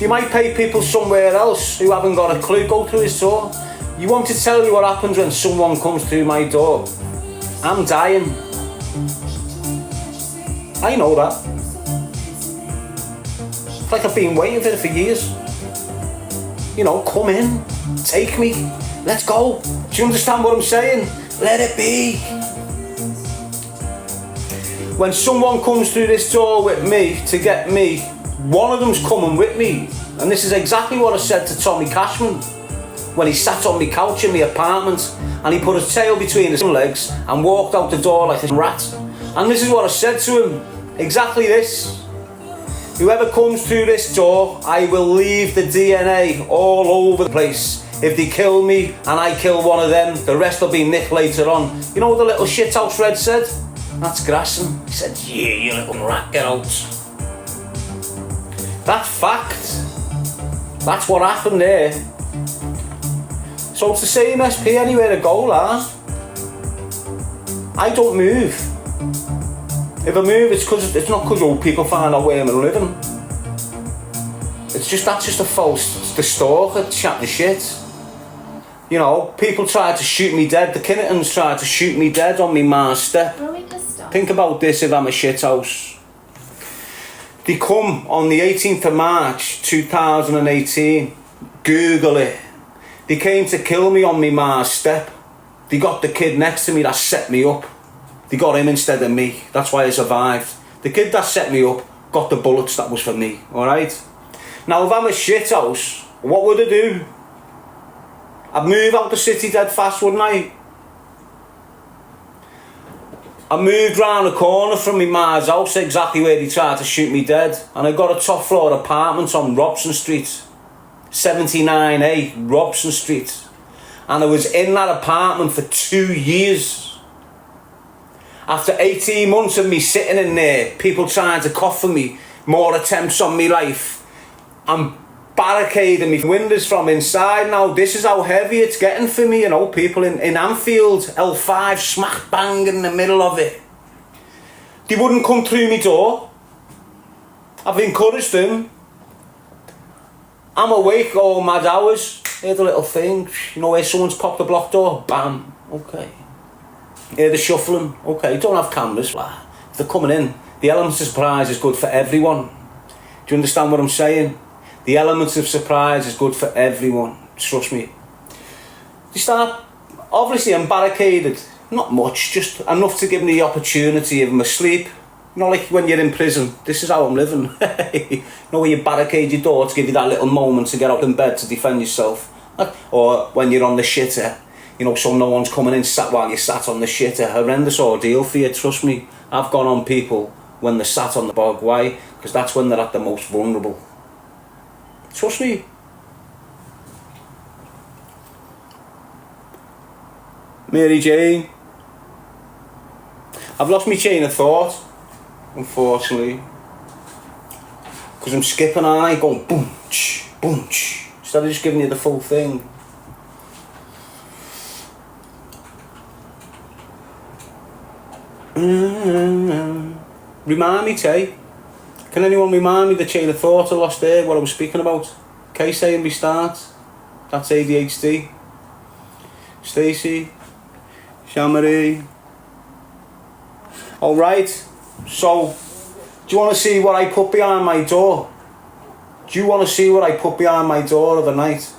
You might pay people somewhere else who haven't got a clue go through his door. You want to tell you what happens when someone comes through my door? I'm dying. I know that. It's like I've been waiting for it for years. You know, come in, take me, let's go. Do you understand what I'm saying? Let it be. When someone comes through this door with me to get me, one of them's coming with me. And this is exactly what I said to Tommy Cashman when he sat on my couch in my apartment and he put his tail between his legs and walked out the door like a rat. And this is what I said to him, exactly this. Whoever comes through this door, I will leave the DNA all over the place. If they kill me and I kill one of them, the rest will be nicked later on. You know what the little shithouse Red said? That's Grasson. He said, yeah, you little rat, get out. That's fact. That's what happened there. So it's the same SP anywhere I go, lad. I don't move. If I move, it's not because old people find out where I'm living. It's just, that's just a false, the stalker chatting shit. You know, people tried to shoot me dead. The Kinnetons tried to shoot me dead on me ma's step. Think about this if I'm a shithouse. They come on the 18th of March 2018. Google it. They came to kill me on me ma's step. They got the kid next to me that set me up. They got him instead of me. That's why I survived. The kid that set me up got the bullets that was for me. Alright? Now if I'm a shithouse, what would I do? I'd move out the city dead fast, wouldn't I? I moved round the corner from my ma's house, exactly where they tried to shoot me dead, and I got a top floor apartment on Robson Street, 79A Robson Street, and I was in that apartment for 2 years. After 18 months of me sitting in there, people trying to cough me, more attempts on me life, I'm barricading me windows from inside now. This is how heavy it's getting for me, you know. People in Anfield, L5, smack bang in the middle of it. They wouldn't come through my door. I've encouraged them. I'm awake all mad hours. Hear the little thing, you know, where someone's popped the block door, bam, okay. Hear the shuffling, okay. Don't have cameras, if they're coming in. The element of surprise is good for everyone. Do you understand what I'm saying? The element of surprise is good for everyone, trust me. They start, obviously I'm barricaded, not much, just enough to give me the opportunity if I'm asleep. Not like when you're in prison, this is how I'm living. You know, where you barricade your door to give you that little moment to get out in bed to defend yourself. Or when you're on the shitter, you know, so no one's coming in while you're sat on the shitter. Horrendous ordeal for you, trust me. I've gone on people when they're sat on the bog. Why? Because that's when they're at the most vulnerable. Trust me. Mary Jane. I've lost my chain of thought, unfortunately. Because I'm skipping on I going boom, ch, boom, ch, instead of just giving you the full thing. Remind me, Tay. Can anyone remind me the chain of thought I lost there, what I was speaking about? Kay saying restart. That's ADHD. Stacey. Shamari. Alright, so, do you want to see what I put behind my door? Do you want to see what I put behind my door overnight?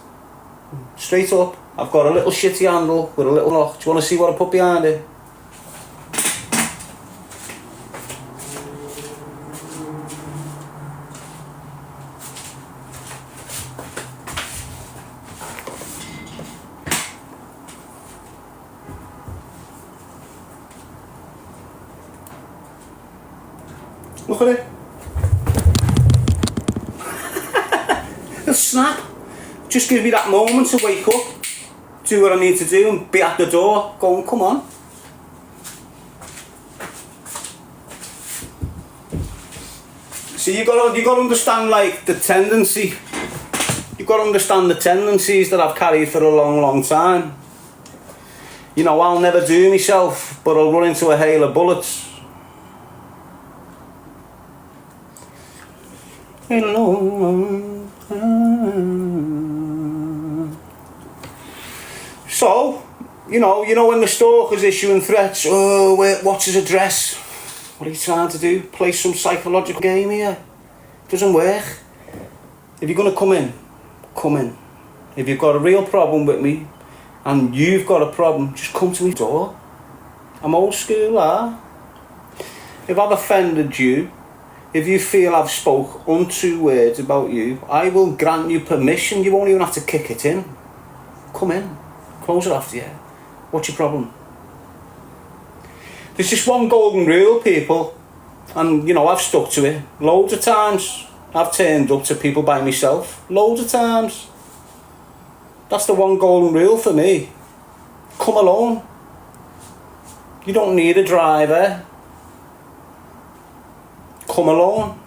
Straight up, I've got a little shitty handle with a little lock. Do you want to see what I put behind it? Look at it. It'll snap. Just give me that moment to wake up, do what I need to do and be at the door going, come on. See, you got to understand, like, the tendency. You've got to understand the tendencies that I've carried for a long, long time. You know, I'll never do myself, but I'll run into a hail of bullets. Hello. So, you know when the stalker's issuing threats, oh, what's his address? What are you trying to do? Play some psychological game here? Doesn't work. If you're going to come in, come in. If you've got a real problem with me, and you've got a problem, just come to me door. I'm old school, If I've offended you, if you feel I've spoke untrue words about you, I will grant you permission. You won't even have to kick it in. Come in. Close it after you. What's your problem? There's just one golden rule, people. And, I've stuck to it. Loads of times. I've turned up to people by myself. Loads of times. That's the one golden rule for me. Come alone. You don't need a driver. Come alone.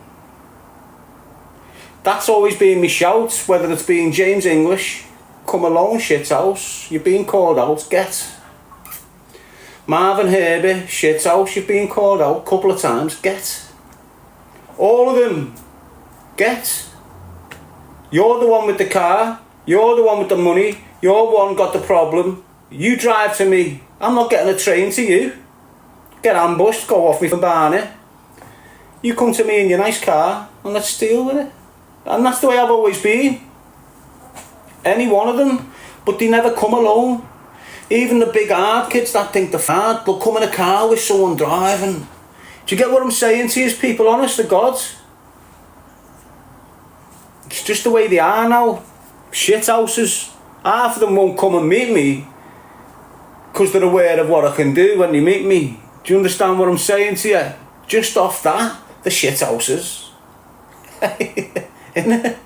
That's always been my shout, whether it's been James English, come alone, shithouse, you've been called out, get. Marvin Herbie, shithouse, you've been called out a couple of times, get. All of them, get. You're the one with the car, you're the one with the money, you're the one got the problem, you drive to me, I'm not getting a train to you. Get ambushed, go off me from Barney. You come to me in your nice car and let's deal with it. And that's the way I've always been. Any one of them. But they never come alone. Even the big hard kids that think they're hard, they'll come in a car with someone driving. Do you get what I'm saying to you, people? Honest to God. It's just the way they are now. Shithouses. Half of them won't come and meet me because they're aware of what I can do when they meet me. Do you understand what I'm saying to you? Just off that, the shithouses. Isn't it?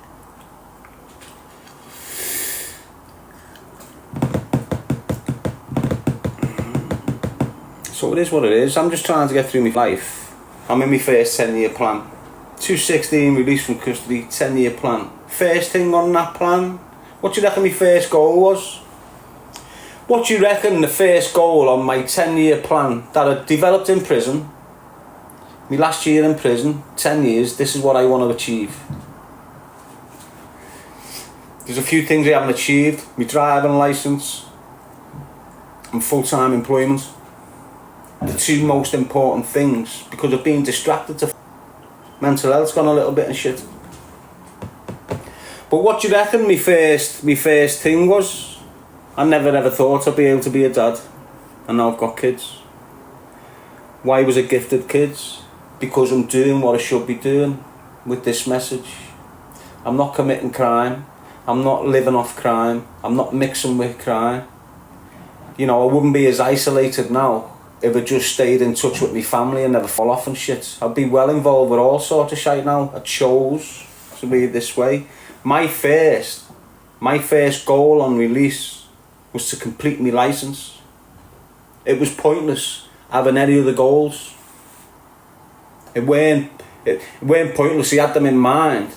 So it is what it is. I'm just trying to get through my life. I'm in my first 10-year plan. 216, released from custody, 10-year plan. First thing on that plan, what do you reckon my first goal was? What do you reckon the first goal on my 10-year plan that I developed in prison, my last year in prison, 10 years, this is what I want to achieve. There's a few things I haven't achieved. My driving licence and full-time employment. The two most important things, because I've been distracted to mental health's gone a little bit and shit. But what do you reckon my first thing was? I never ever thought I'd be able to be a dad, and now I've got kids. Why was I gifted kids? Because I'm doing what I should be doing with this message. I'm not committing crime. I'm not living off crime. I'm not mixing with crime. I wouldn't be as isolated now if I just stayed in touch with my family and never fall off and shit. I'd be well involved with all sorts of shit now. I chose to be this way. My first goal on release was to complete my licence. It was pointless having any other goals. It weren't pointless. He had them in mind.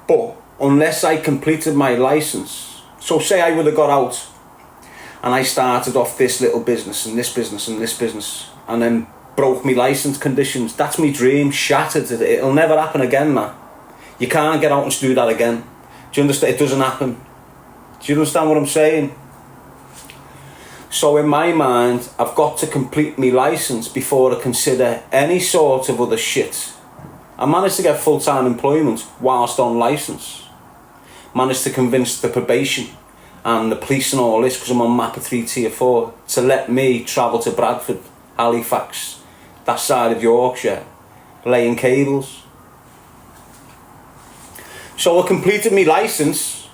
But unless I completed my licence, so say I would have got out and I started off this little business and this business and this business and then broke my licence conditions, that's my dream, shattered. It'll never happen again, man. You can't get out and do that again. Do you understand? It doesn't happen. Do you understand what I'm saying? So in my mind, I've got to complete my licence before I consider any sort of other shit. I managed to get full-time employment whilst on licence. Managed to convince the probation and the police and all this, because I'm on MAPA 3 Tier 4, to let me travel to Bradford, Halifax, that side of Yorkshire, laying cables. So I completed my licence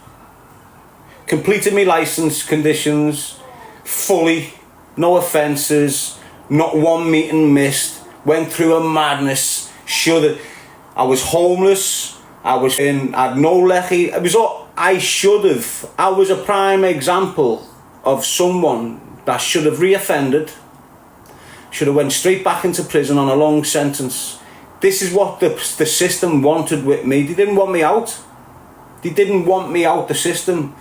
conditions fully, no offences, not one meeting missed, went through a madness, I was homeless, I had no lechi, it was all, I was a prime example of someone that should have reoffended, should have went straight back into prison on a long sentence. This is what the system wanted with me. They didn't want me out. They didn't want me out the system.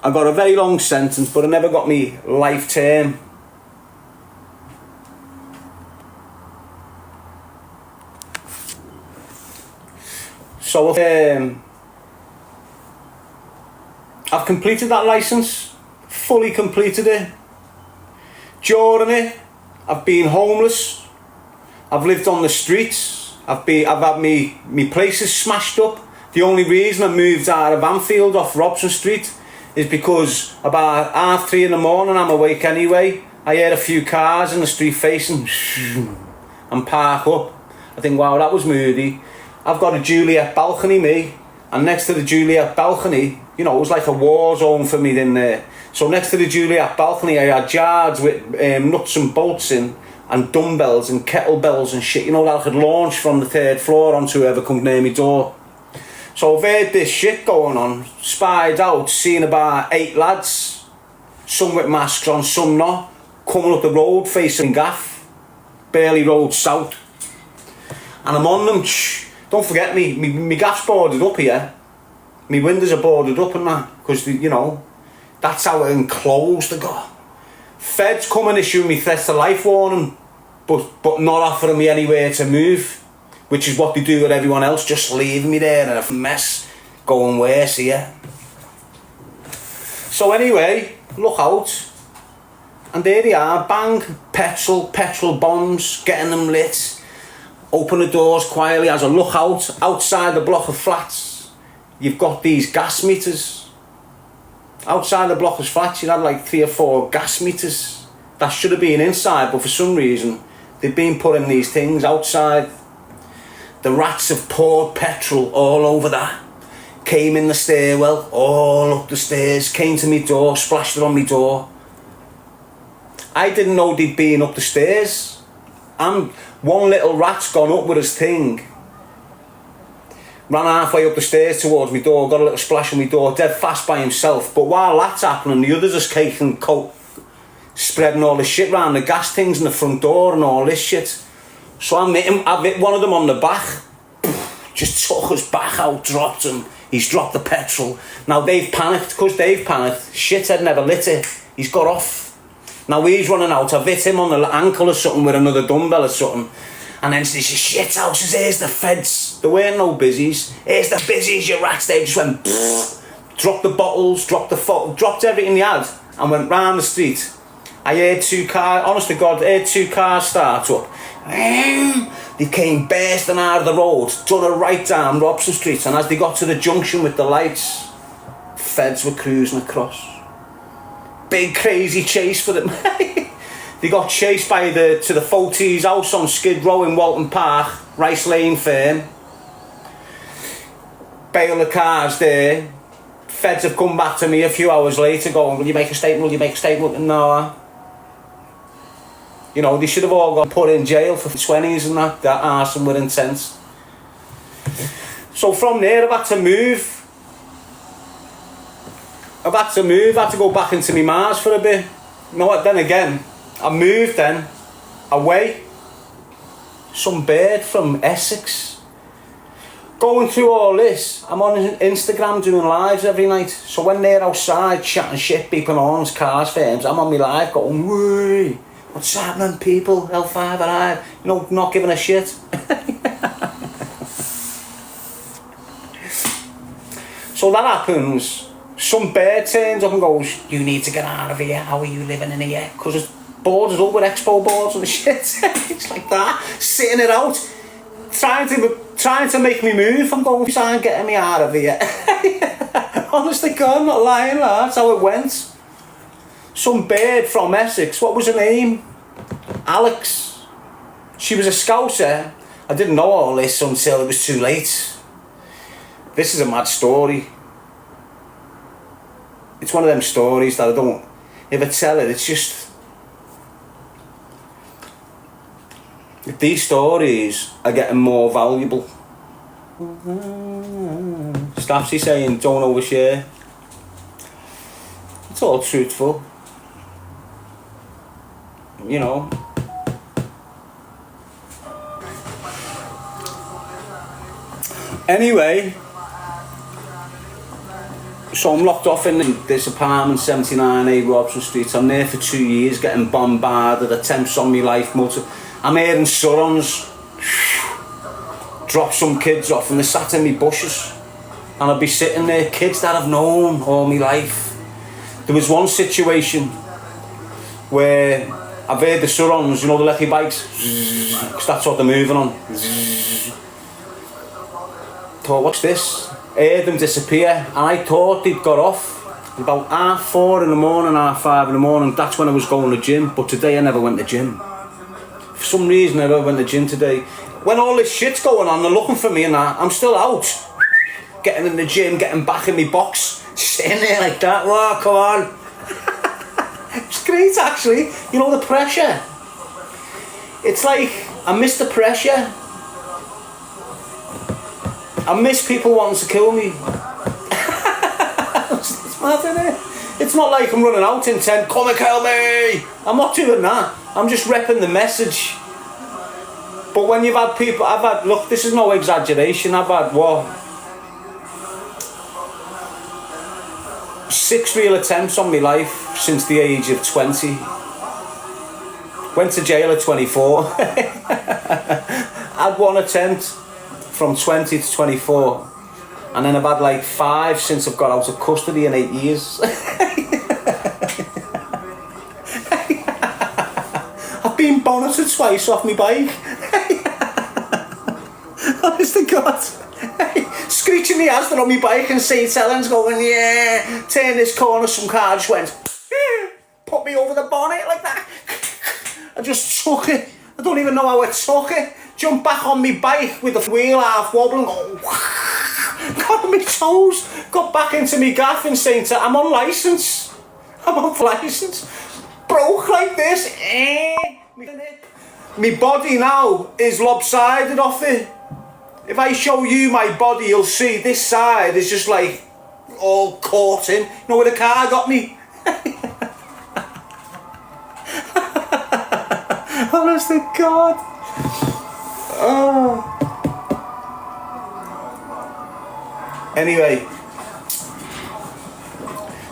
I got a very long sentence, but I never got me life term. So I've completed that licence. fully completed it. During it, I've been homeless. I've lived on the streets. I've had me places smashed up. The only reason I moved out of Anfield off Robson Street is because about 3:30 in the morning, I'm awake anyway. I hear a few cars in the street facing and park up. I think, wow, that was moody. I've got a Juliet balcony, me, and next to the Juliet balcony, you know, it was like a war zone for me in there. So next to the Juliet balcony, I had jars with nuts and bolts in, and dumbbells and kettlebells and shit, you know, that I could launch from the 3rd floor onto whoever come near me door. So I've heard this shit going on, spied out, seen about 8 lads, some with masks on, some not, coming up the road facing Gaff, Burley Road South. And I'm on them. Don't forget me gaff's boarded up here. Me windows are boarded up and that, because, you know, that's how enclosed they got. Feds come and issue me threats to life warning, but not offering me anywhere to move, which is what they do with everyone else, just leaving me there in a mess, going worse here. So anyway, look out. And there they are, bang, petrol bombs, getting them lit. Open the doors quietly as I look out. Outside the block of flats, you've got these gas meters. Outside the block of flats, you had like 3 or 4 gas meters. That should have been inside, but for some reason, they've been putting these things outside. The rats have poured petrol all over that. Came in the stairwell, all up the stairs, came to me door, splashed it on me door. I didn't know they'd been up the stairs. One little rat's gone up with his thing. Ran halfway up the stairs towards me door, got a little splash on me door, dead fast by himself. But while that's happening, the others are caking coke, spreading all this shit around the gas things in the front door and all this shit. So I've hit one of them on the back, just took his back out, dropped him. He's dropped the petrol. Now they've panicked, because they've panicked. Shithead never lit it. He's got off. Now he's running out. I've hit him on the ankle or something with another dumbbell or something. And then she says, shit houses, here's the feds. There weren't no busies. Here's the busies, you rats. They just went, dropped the bottles, dropped the dropped everything they had, and went round the street. I heard 2 cars, honest to God, I heard 2 cars start up. They came bursting out of the road, done a right down Robson Street, and as they got to the junction with the lights, feds were cruising across. Big crazy chase for them. They got chased to the Foties house on Skid Row in Walton Park, Rice Lane firm. Bail the cars there. Feds have come back to me a few hours later going, will you make a statement, will you make a statement? No. You know, they should have all got put in jail for 20s and that arson with intent. So from there I've had to move. I had to go back into my Mars for a bit. You know what, then again, I moved then, away. Some bird from Essex. Going through all this, I'm on Instagram doing lives every night. So when they're outside chatting shit, beeping horns, cars, firms, I'm on my live going, whee, what's happening people, L5 alive, you know, not giving a shit. So that happens. Some bird turns up and goes, you need to get out of here, how are you living in here? Because it's boarded up with expo boards and shit. It's like that, sitting it out, trying to make me move. I'm going, trying getting me out of here. Honestly, God, I'm not lying, that's how it went. Some bird from Essex, what was her name? Alex. She was a Scouser. I didn't know all this until it was too late. This is a mad story. It's one of them stories that I don't, if I tell it, it's just, these stories are getting more valuable. Stapsy saying, don't overshare. It's all truthful. You know. Anyway, so I'm locked off in this apartment, 79A Robson Street. I'm there for 2 years, getting bombarded, attempts on my life. I'm hearing surons, drop some kids off, and they sat in me bushes. And I'd be sitting there, kids that I've known all my life. There was one situation where I've heard the surrounds, you know, the lecky bikes, because that's what they're moving on. Thought, what's this? Heard them disappear, and I thought they'd got off. About 4:30 in the morning, 5:30 in the morning, that's when I was going to the gym. But today I never went to the gym. For some reason I never went to the gym today. When all this shit's going on, they're looking for me and that, I'm still out. Getting in the gym, getting back in my box, sitting there like that. Oh, come on. It's great actually. You know, the pressure. It's like, I miss the pressure. I miss people wanting to kill me. It's mad, isn't it? It's not like I'm running out intent, come and kill me. I'm not doing that. I'm just repping the message. But when you've had people, look, this is no exaggeration, I've had, what? 6 real attempts on my life since the age of 20. Went to jail at 24. Had one attempt from 20 to 24. And then I've had like 5 since I've got out of custody in 8 years. I've been bonneted twice off my bike. Honest to God. Screeching the Asda on my bike and St. Helens going, yeah, turn this corner, some car just went, put me over the bonnet like that. I just took it. I don't even know how I took it. Jumped back on my bike with the wheel half wobbling. Got on my toes. Got back into my gaff and saying, I'm on licence. I'm on licence. Broke like this. My body now is lopsided off it. If I show you my body, you'll see this side is just like all caught in. You know where the car got me? Honest to God. Oh. Anyway.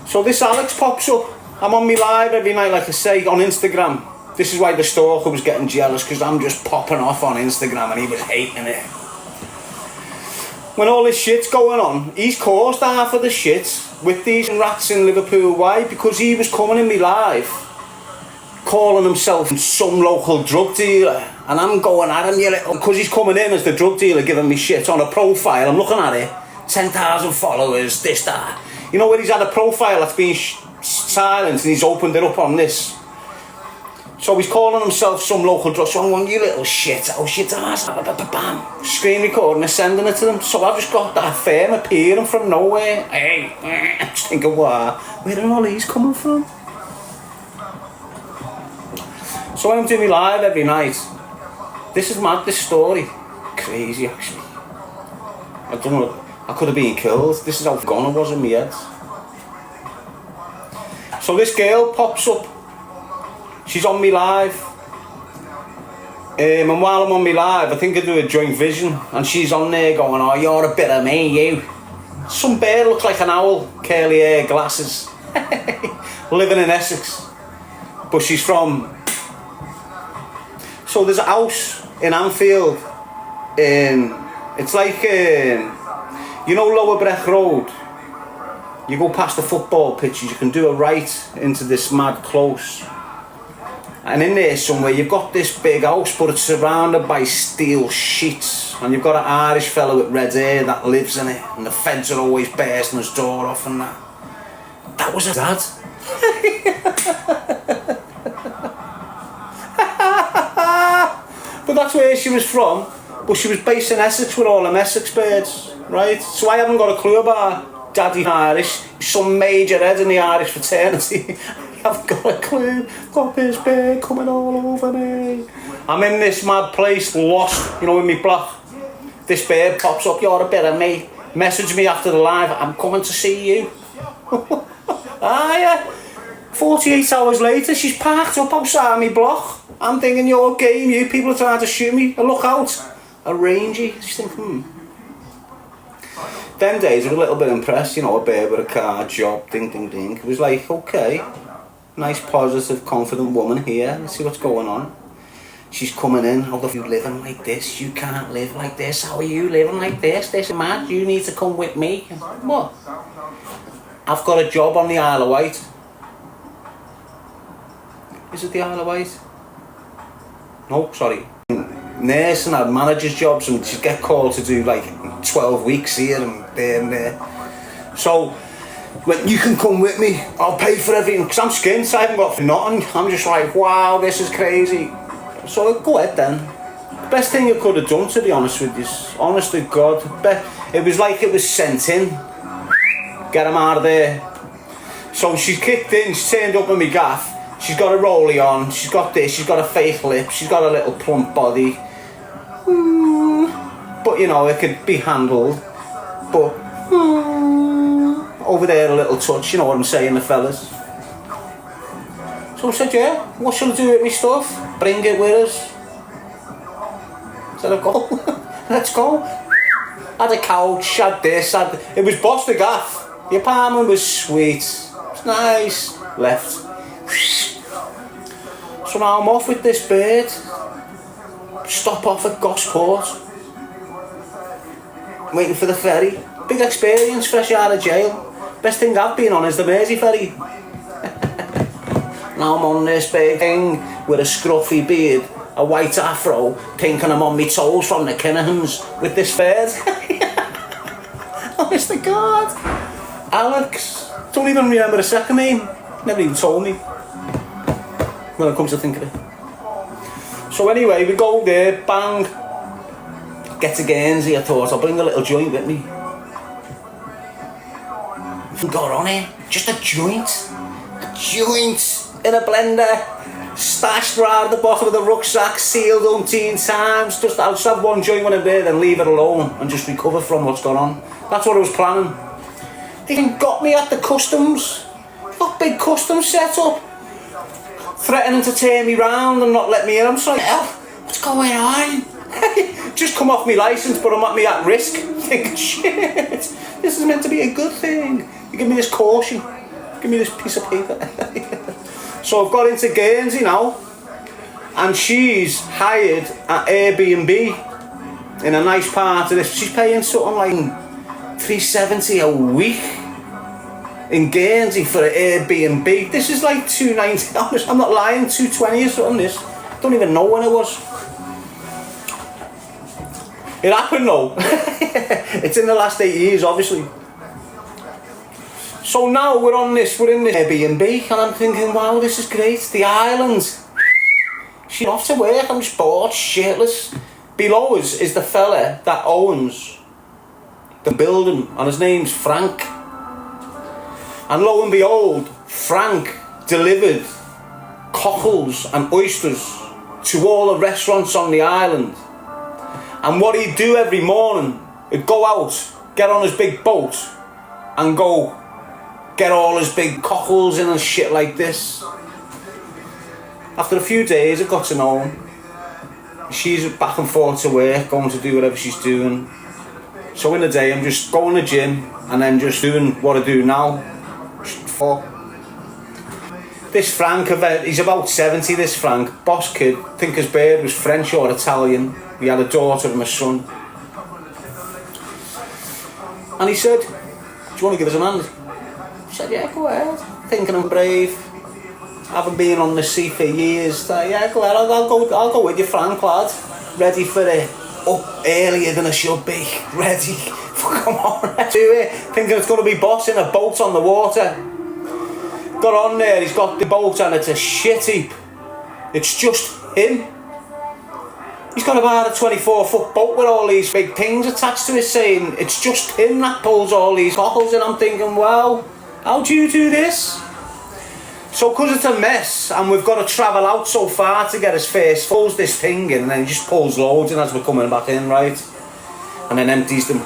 So this Alex pops up. I'm on my live every night, like I say, on Instagram. This is why the stalker was getting jealous, because I'm just popping off on Instagram and he was hating it. When all this shit's going on, he's caused half of the shit with these rats in Liverpool. Why? Because he was coming in me live, calling himself some local drug dealer, and I'm going at him, because he's coming in as the drug dealer, giving me shit on a profile. I'm looking at it, 10,000 followers, this, that. You know, when he's had a profile that's been silent and he's opened it up on this. So he's calling himself some local drug. So I'm going, you little shit, oh shit ass, bam, screen recording and sending it to them. So I've just got that firm appearing from nowhere. Hey, I'm just thinking, wow, where are all these coming from? So when I'm doing my live every night, this is mad, this story. Crazy actually. I don't know, I could have been killed. This is how gone I was in my head. So this girl pops up. She's on me live, and while I'm on me live, I think I do a joint vision, and she's on there going, oh, you're a bit of me, you. Some bear looks like an owl, curly hair, glasses, living in Essex, but she's from... So there's a house in Anfield, it's like, you know, Lower Breck Road. You go past the football pitches, you can do a right into this mad close. And in there somewhere, you've got this big house, but it's surrounded by steel sheets. And you've got an Irish fellow with red hair that lives in it. And the feds are always bursting his door off and that. That was her dad. But that's where she was from. But she was based in Essex with all them Essex birds, right? So I haven't got a clue about her. Daddy Irish, some major head in the Irish fraternity. I've got a clue, got this bear coming all over me. I'm in this mad place, lost, you know, in me block. This bear pops up, you're a bit of me. Message me after the live, I'm coming to see you. Ah, yeah. 48 hours later, she's parked up outside me block. I'm thinking, your game, you people are trying to shoot me. I look out, a rangy. Just think, Them days I was a little bit impressed, you know, a bear with a car, job, ding, ding, ding. It was like, okay. Nice, positive, confident woman here. Let's see what's going on. She's coming in. How are you living like this? You can't live like this. How are you living like this? This is mad. You need to come with me. What? I've got a job on the Isle of Wight. Is it the Isle of Wight? No, sorry. Nurse and had manager's jobs, and she'd get called to do like 12 weeks here and there and there. So, when you can come with me, I'll pay for everything, because I'm skint, so I haven't got for nothing. I'm just like, wow, this is crazy. So go ahead then. The best thing you could have done, to be honest with you, honest to God, it was like it was sent in. Get him out of there. So she's kicked in, she's turned up with me gaff. She's got a rollie on, she's got this, she's got a fake lip, she's got a little plump body. But you know, it could be handled. But over there a little touch, you know what I'm saying, the fellas. So I said, yeah, what shall I do with my stuff? Bring it with us. Said, I'll go. Let's go. Had a couch, had this, it was boss the gaff. The apartment was sweet. It was nice. Left. So now I'm off with this bird. Stop off at Gosport. Waiting for the ferry. Big experience, fresh out of jail. Best thing I've been on is the Mersey ferry. Now I'm on this big thing with a scruffy beard, a white afro, thinking I'm on my toes from the Kinahans with this bird. Honest to God. Alex. Don't even remember the second name. Never even told me. When it comes to think of it. So anyway, we go there, bang. Get to Guernsey, I thought, I'll bring a little joint with me. Got on it, just a joint in a blender, stashed around the bottom of the rucksack, sealed umpteen times. I'll just have one joint when I'm there, then leave it alone and just recover from what's gone on. That's what I was planning. They even got me at the customs. Got big customs set up, threatening to turn me round and not let me in. I'm just like, hell, what's going on? Just come off my licence, but I'm at risk. Thinking, shit, this is meant to be a good thing. You give me this caution, give me this piece of paper. So I've got into Guernsey now, and she's hired at Airbnb in a nice part of this. She's paying something like $370 a week in Guernsey for an Airbnb. This is like $290. I'm not lying, $220 or something. This, don't even know when it was. It happened though. It's in the last 8 years, obviously. So now we're in this Airbnb, and I'm thinking, wow, this is great. The island. She's off to work, I'm just bored, shirtless. Below us is the fella that owns the building, and his name's Frank. And lo and behold, Frank delivered cockles and oysters to all the restaurants on the island. And what he'd do every morning, he'd go out, get on his big boat, and go get all his big cockles in and shit like this. After a few days, I got to know him. She's back and forth to work, going to do whatever she's doing. So in the day, I'm just going to the gym, and then just doing what I do now. This Frank, he's about 70, this Frank, boss kid, I think his bird was French or Italian. He had a daughter and a son. And he said, do you want to give us a hand? I said, yeah, go ahead. Thinking I'm brave. I haven't been on the sea for years. Yeah, go ahead, I'll go with you, Frank, lad. Ready for it. Up earlier than I should be. Ready. Come on, do it. Thinking it's going to be boss in a boat on the water. Got on there, he's got the boat and it's a shit heap. It's just him. He's got about a 24-foot boat with all these big things attached to it, saying it's just him that pulls all these cockles. And I'm thinking, wow, how do you do this? So because it's a mess and we've got to travel out so far to get his face, pulls this thing in and then he just pulls loads in as we're coming back in, right? And then empties them.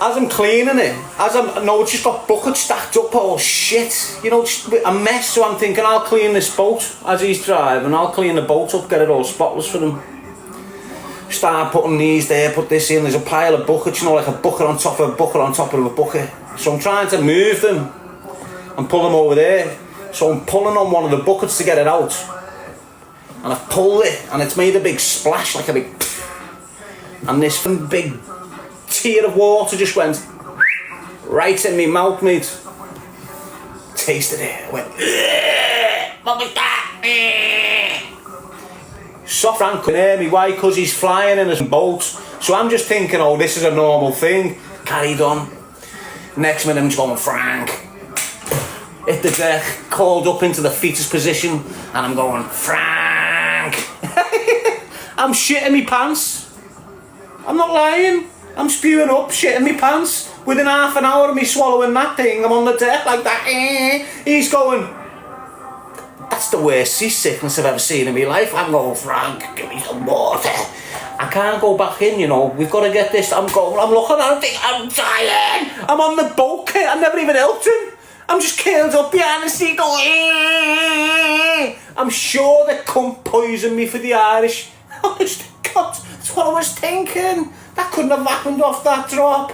As I'm cleaning it, it's just got buckets stacked up, all shit, you know, just a mess. So I'm thinking, I'll clean this boat as he's driving, I'll clean the boat up, get it all spotless for him. Start putting these there, put this in, there's a pile of buckets, you know, like a bucket on top of a bucket on top of a bucket. So I'm trying to move them and pull them over there. So I'm pulling on one of the buckets to get it out. And I've pulled it, and it's made a big splash, like a big... And this big tear of water just went right in my mouth, mate. tasted it. I went, what was that? So Frank couldn't hear me. Why? Because he's flying in a boat. So I'm just thinking, oh, this is a normal thing. Carried on. Next minute, I'm just going, Frank. Hit the deck, called up into the fetus position, and I'm going, Frank. I'm shitting me pants. I'm not lying. I'm spewing up, shitting me pants. Within half an hour of me swallowing that thing, I'm on the deck like that. He's going, that's the worst seasickness I've ever seen in my life. I'm going, Frank, give me some water. I can't go back in, you know. We've got to get this. I'm looking at it. I'm dying. I'm on the boat, kid. I never even helped him. I'm just curled up behind the seat going, I'm sure they couldn't poison me for the Irish. Honest to God, that's what I was thinking. That couldn't have happened off that drop.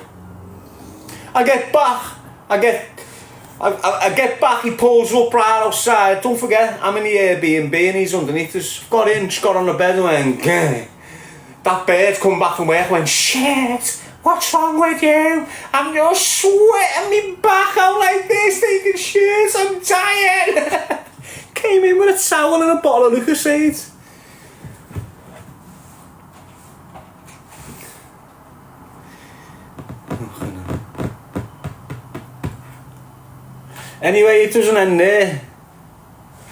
I get back. I get back, he pulls up right outside. Don't forget, I'm in the Airbnb and he's underneath us. Got in, just got on the bed and went, Gah. That bird come back from work, went, shit, what's wrong with you? I'm just sweating me back out like this, taking shit, I'm dying. Came in with a towel and a bottle of Lucasade. Anyway, it doesn't end there.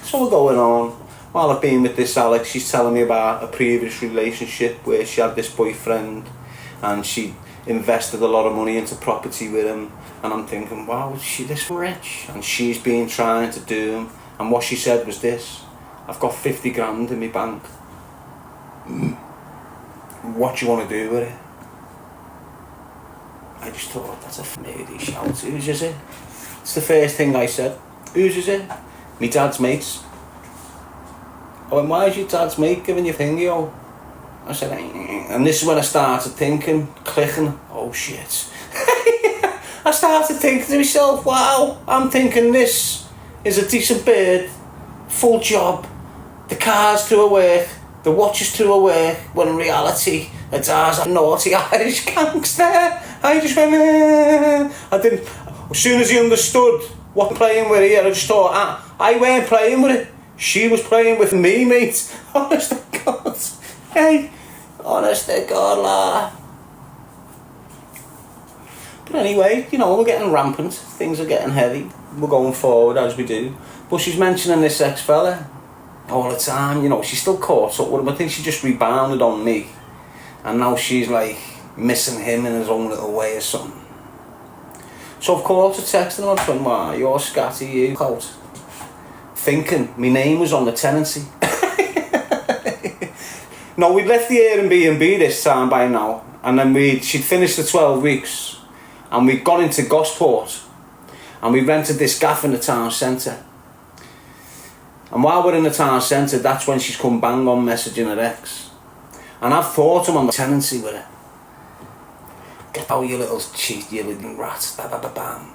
It's all going on. While I've been with this Alex, she's telling me about a previous relationship where she had this boyfriend and she invested a lot of money into property with him, and I'm thinking, wow, is she this rich? And she's been trying to do him, and what she said was this: I've got 50 grand in my bank. What do you want to do with it? I just thought, that's a nerdy shout. Whose is it? It's the first thing I said. Whose is it? Me dad's mates. I went, why is your dad's mate giving you thingy? I said, and this is when I started thinking, clicking, oh shit. I started thinking to myself, wow, I'm thinking this is a decent bird, full job, the car's to her work, the watch is to her work, when in reality, her dad's a naughty Irish gangster. I just went, I didn't, as soon as he understood what playing with it, I just thought, I weren't playing with it. She was playing with me, mate. Honest to God. Hey, honest to God, la. But anyway, you know, we're getting rampant. Things are getting heavy. We're going forward as we do. But she's mentioning this ex-fella all the time. You know, she's still caught up with him. I think she just rebounded on me. And now she's like missing him in his own little way or something. So of course I texted him. I went, wow, you're scatty, you out. Thinking my name was on the tenancy. No, we'd left the Airbnb this time by now, and then she'd finished the 12 weeks, and we'd gone into Gosport, and we rented this gaff in the town centre. And while we're in the town centre, that's when she's come bang on messaging her ex, and I've thought I'm on the tenancy with her. Get out, you little cheat, you little rat, bam.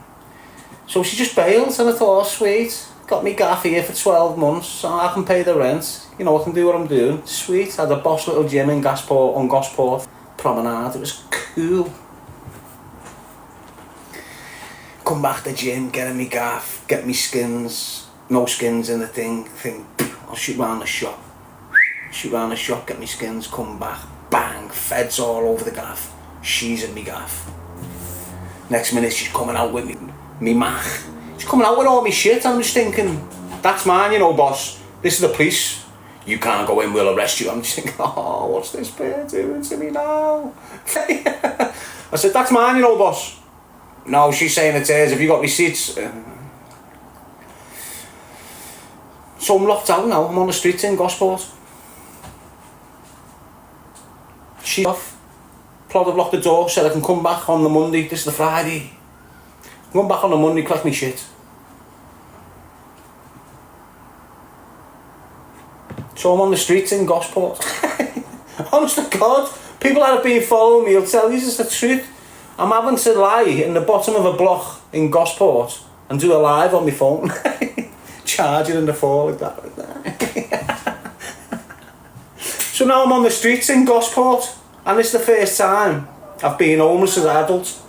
So she just bailed, and I thought, oh, sweet. Got me gaff here for 12 months, so I can pay the rent. You know, I can do what I'm doing. Sweet. Had a boss little gym in Gosport Promenade. It was cool. Come back to the gym, getting me gaff, get me skins. No skins in the thing. I'll shoot round the shop. Get me skins, come back. Bang, feds all over the gaff. She's in me gaff. Next minute she's coming out with me mach. She's coming out with all my shit. I'm just thinking, that's mine, you know, boss. This is the police. You can't go in, we'll arrest you. I'm just thinking, oh, what's this bird doing to me now? I said, that's mine, you know, boss. No, she's saying it's hers. Have you got receipts? So I'm locked out now. I'm on the streets in Gosport. She's off. Plod have locked the door, said I can come back on the Monday. This is the Friday. Come back on the Monday, collect me shit. So I'm on the streets in Gosport. Honest to God, people that have been following me will tell you this is the truth. I'm having to lie in the bottom of a block in Gosport and do a live on my phone. Charge it in the fall like that. So now I'm on the streets in Gosport, and it's the first time I've been homeless as an adult.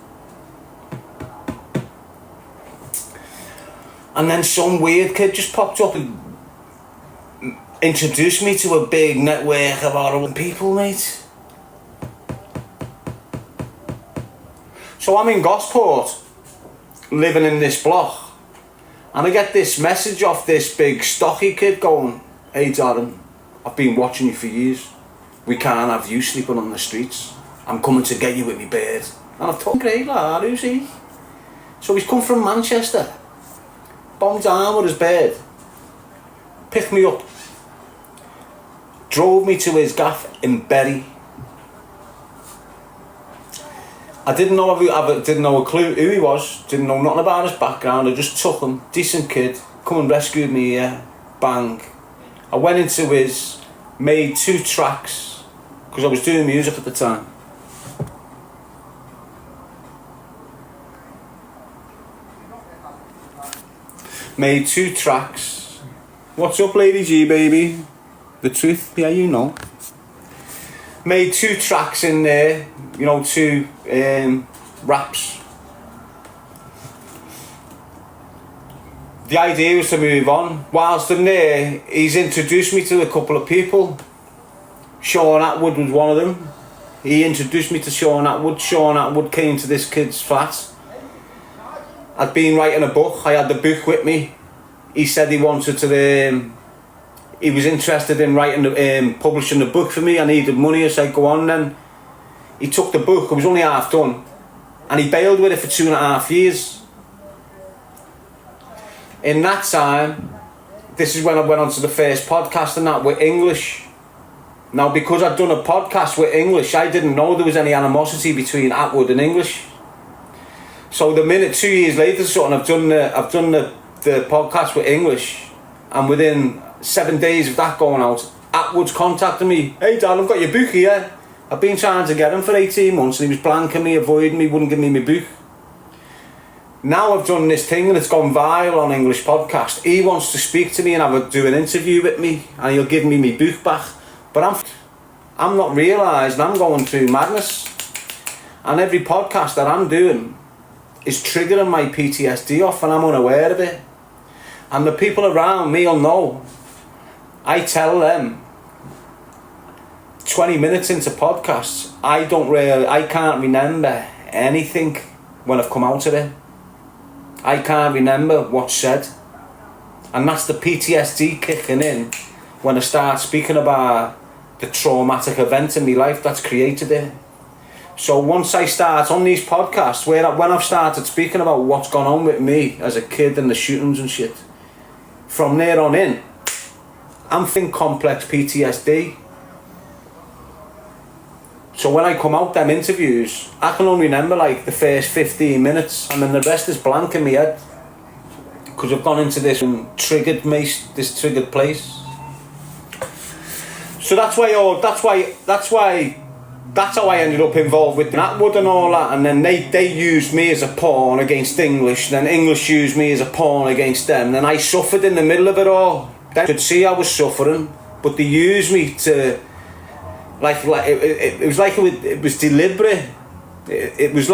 And then some weird kid just popped up and introduced me to a big network of other people, mate. So I'm in Gosport, living in this block, and I get this message off this big stocky kid going, "Hey Darren, I've been watching you for years. We can't have you sleeping on the streets. I'm coming to get you with me bird." And I've thought, great lad, who's he? So he's come from Manchester, bombed down with his bird, picked me up, drove me to his gaff in Bury. I didn't know didn't know a clue who he was, didn't know nothing about his background. I just took him, decent kid, come and rescued me here, bang. I went into his, made 2 tracks, because I was doing music at the time. Made 2 tracks. What's up, Lady G, baby? The truth, yeah, you know. Made 2 tracks in there, you know, 2 raps. The idea was to move on. Whilst I'm there, he's introduced me to a couple of people. Sean Atwood was one of them. He introduced me to Sean Atwood. Sean Atwood came to this kid's flat. I'd been writing a book. I had the book with me. He said he wanted to, he was interested in writing, publishing the book for me. I needed money. I said, go on then. He took the book. It was only half done. And he bailed with it for 2.5 years. In that time, this is when I went on to the first podcast and that with English. Now, because I'd done a podcast with English, I didn't know there was any animosity between Atwood and English. So the minute 2 years later, I've done the podcast with English, and within 7 days of that going out, Atwood's contacted me. "Hey Dad, I've got your book here. I've been trying to get him for 18 months and he was blanking me, avoiding me, wouldn't give me my book. Now I've done this thing and it's gone viral on English podcast. He wants to speak to me and do an interview with me, and he'll give me my book back. But I'm not realising I'm going through madness, and every podcast that I'm doing is triggering my PTSD off, and I'm unaware of it. And the people around me will know. I tell them 20 minutes into podcasts, I can't remember anything when I've come out of it. I can't remember what's said. And that's the PTSD kicking in when I start speaking about the traumatic event in my life that's created it. So once I start on these podcasts, when I've started speaking about what's gone on with me as a kid and the shootings and shit, from there on in, I'm thinking complex PTSD. So when I come out them interviews, I can only remember like the first 15 minutes, and then the rest is blank in my head, because I've gone into this triggered place. So that's how I ended up involved with Atwood and all that. And then they used me as a pawn against English, then English used me as a pawn against them, and then I suffered in the middle of it all. They could see I was suffering, but they used me to it was deliberate. It was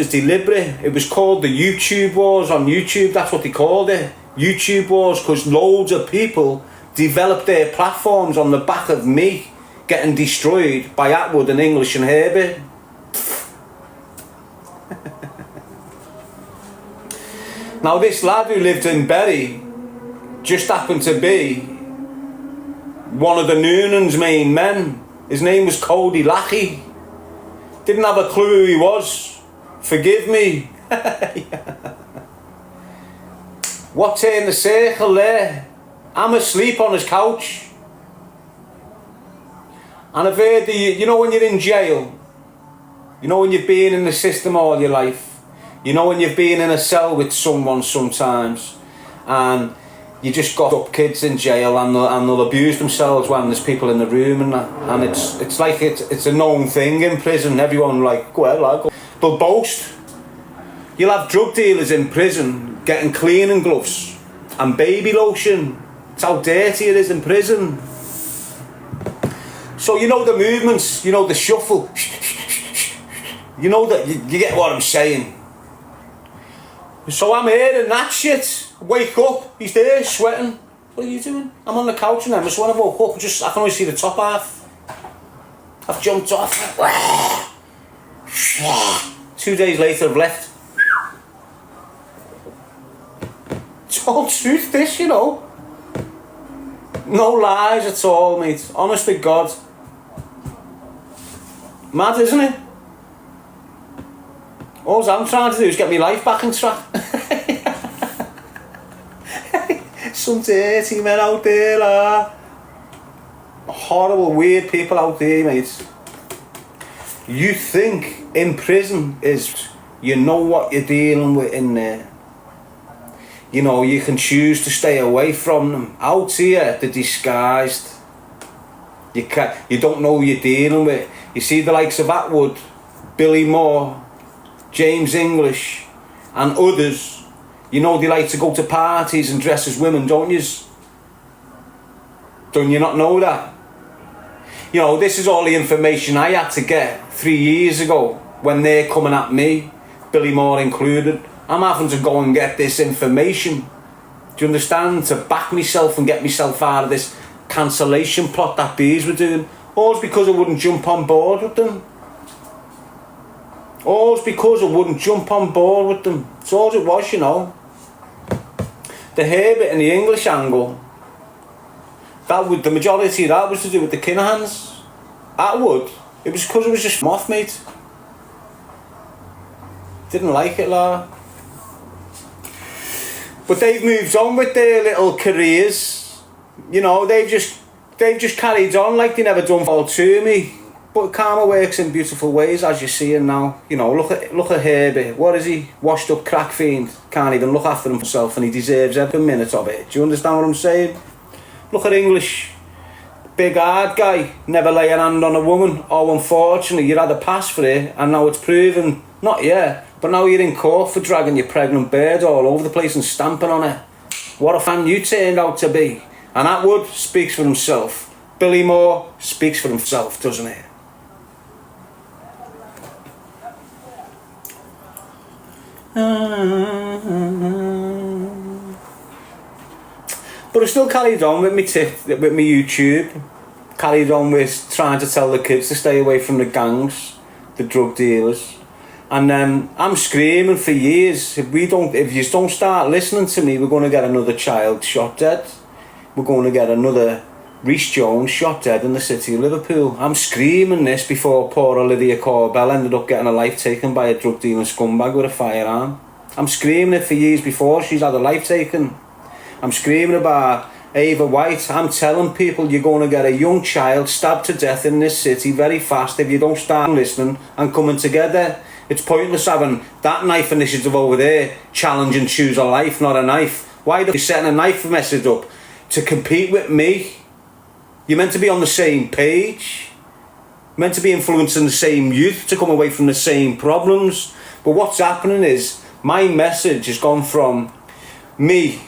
deliberate. It was called the YouTube Wars on YouTube. That's what they called it, YouTube Wars, because loads of people developed their platforms on the back of me getting destroyed by Atwood and English and Herbert. Now this lad who lived in Bury just happened to be one of the Noonan's main men. His name was Cody Lackey. Didn't have a clue who he was. Forgive me. What turned the circle there? I'm asleep on his couch. And I've heard you know when you're in jail, you know when you've been in the system all your life, you know when you've been in a cell with someone sometimes, and you just got up kids in jail and they'll abuse themselves when there's people in the room and that, and it's like it's a known thing in prison. Everyone like, well, they'll boast. You'll have drug dealers in prison getting cleaning gloves and baby lotion. It's how dirty it is in prison. So you know the movements, you know the shuffle, you know that you get what I'm saying. So I'm hearing that shit. Wake up, he's there sweating. What are you doing? I'm on the couch and then just when I woke up, I can only see the top half. I've jumped off. 2 days later I've left. It's all truth this, you know. No lies at all, mate. Honest to God. Mad, isn't it? All I'm trying to do is get my life back on track. Some dirty men out there, horrible, weird people out there, mate. You think in prison is, you know what you're dealing with in there. You know, you can choose to stay away from them. Out here, they're disguised. You don't know who you're dealing with. You see the likes of Atwood, Billy Moore, James English, and others. You know they like to go to parties and dress as women, don't you? Don't you not know that? You know, this is all the information I had to get 3 years ago when they're coming at me, Billy Moore included. I'm having to go and get this information. Do you understand? To back myself and get myself out of this cancellation plot that bees were doing. All because I wouldn't jump on board with them. All because I wouldn't jump on board with them. That's all it was, you know. The Herbert and the English angle, the majority of that was to do with the Kinahans. Atwood, it was because it was just off, mate. Didn't like it, Lara. But they've moved on with their little careers. You know, they've just carried on like they never done fall to me. But karma works in beautiful ways, as you're seeing now. You know, look at Herbie. What is he? Washed up crack fiend. Can't even look after himself, and he deserves every minute of it. Do you understand what I'm saying? Look at English. Big hard guy. Never lay a hand on a woman. Oh, unfortunately, you had a pass for it, and now it's proven. Not yet, but now you're in court for dragging your pregnant bird all over the place and stamping on it. What a fan you turned out to be. And Atwood speaks for himself. Billy Moore speaks for himself, doesn't he? But I still carried on with my YouTube. Carried on with trying to tell the kids to stay away from the gangs, the drug dealers. And I'm screaming for years, if you don't start listening to me, we're going to get another child shot dead. We're going to get another Rhys Jones shot dead in the city of Liverpool. I'm screaming this before poor Olivia Corbell ended up getting her life taken by a drug dealing scumbag with a firearm. I'm screaming it for years before she's had her life taken. I'm screaming about Ava White. I'm telling people you're going to get a young child stabbed to death in this city very fast if you don't start listening and coming together. It's pointless having that knife initiative over there challenging choose a life, not a knife. Why are you setting a knife message up to compete with me? You're meant to be on the same page. You're meant to be influencing the same youth to come away from the same problems. But what's happening is my message has gone from me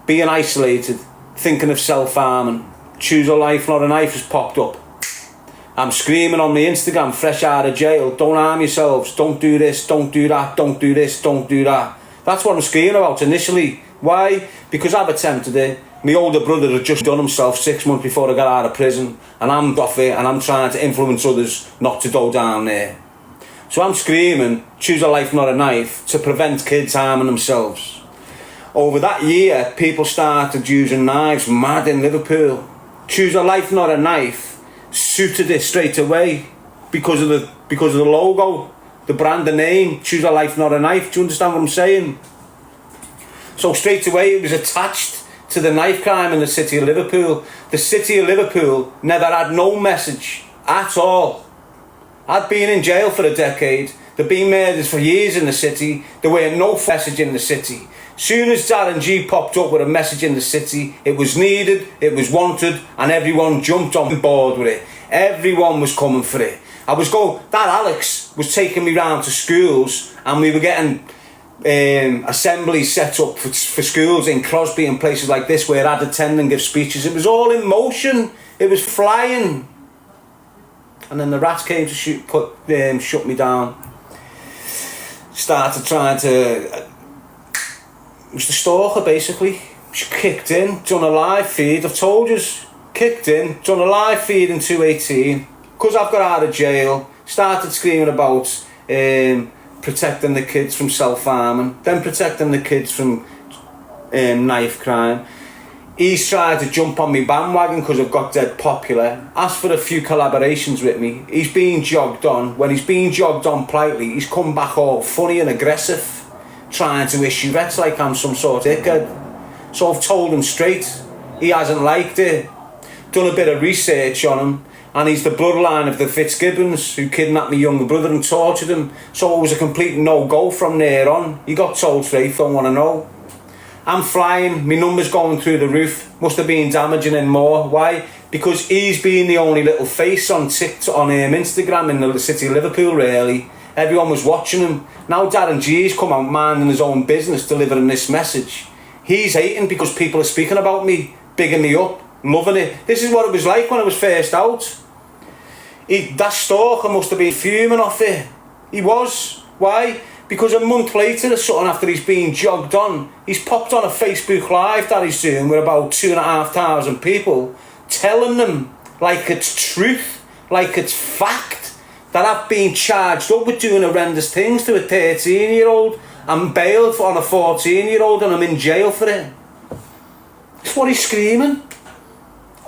being isolated, thinking of self-harming. Choose a life, not a knife has popped up. I'm screaming on my Instagram, fresh out of jail, don't harm yourselves, don't do this, don't do that, don't do this, don't do that. That's what I'm screaming about initially. Why? Because I've attempted it. My older brother had just done himself 6 months before I got out of prison, and I'm off it and I'm trying to influence others not to go down there. So I'm screaming, choose a life, not a knife, to prevent kids harming themselves. Over that year, people started using knives mad in Liverpool. Choose a life, not a knife suited it straight away because of the logo, the brand, the name. Choose a life, not a knife. Do you understand what I'm saying? So straight away it was attached to the knife crime in the city of Liverpool. The city of Liverpool never had no message at all. I'd been in jail for a decade. There'd been murders for years in the city. There were no message in the city. Soon as Darren Gee popped up with a message in the city, it was needed, it was wanted, and everyone jumped on board with it. Everyone was coming for it. That Alex was taking me round to schools, and we were getting assemblies set up for schools in Crosby and places like this where I'd attend and give speeches. It was all in motion. It was flying. And then the rats came to shut me down. Started trying to was the stalker basically. She kicked in, done a live feed, I've told you, kicked in, done a live feed in 218, because I've got out of jail, started screaming about protecting the kids from self-harming, then protecting the kids from knife crime. He's tried to jump on me bandwagon because I've got dead popular, asked for a few collaborations with me. He's been jogged on. When he's been jogged on politely, he's come back all funny and aggressive, trying to issue threats like I'm some sort of dickhead. So I've told him straight, he hasn't liked it. Done a bit of research on him, and he's the bloodline of the Fitzgibbons who kidnapped my younger brother and tortured him. So it was a complete no-go from there on. He got told straight, don't want to know. I'm flying, my numbers going through the roof, must have been damaging him more. Why? Because he's been the only little face on TikTok, on Instagram in the city of Liverpool really. Everyone was watching him. Now Darren Gee's come out minding his own business, delivering this message. He's hating because people are speaking about me, bigging me up, loving it. This is what it was like when I was first out. That stalker must have been fuming off it. He was. Why? Because a month later or something after he's been jogged on, he's popped on a Facebook Live that he's doing with about 2,500 people, telling them, like it's truth, like it's fact, that I've been charged up with doing horrendous things to a 13-year-old. I'm bailed on a 14-year-old and I'm in jail for it. That's what he's screaming.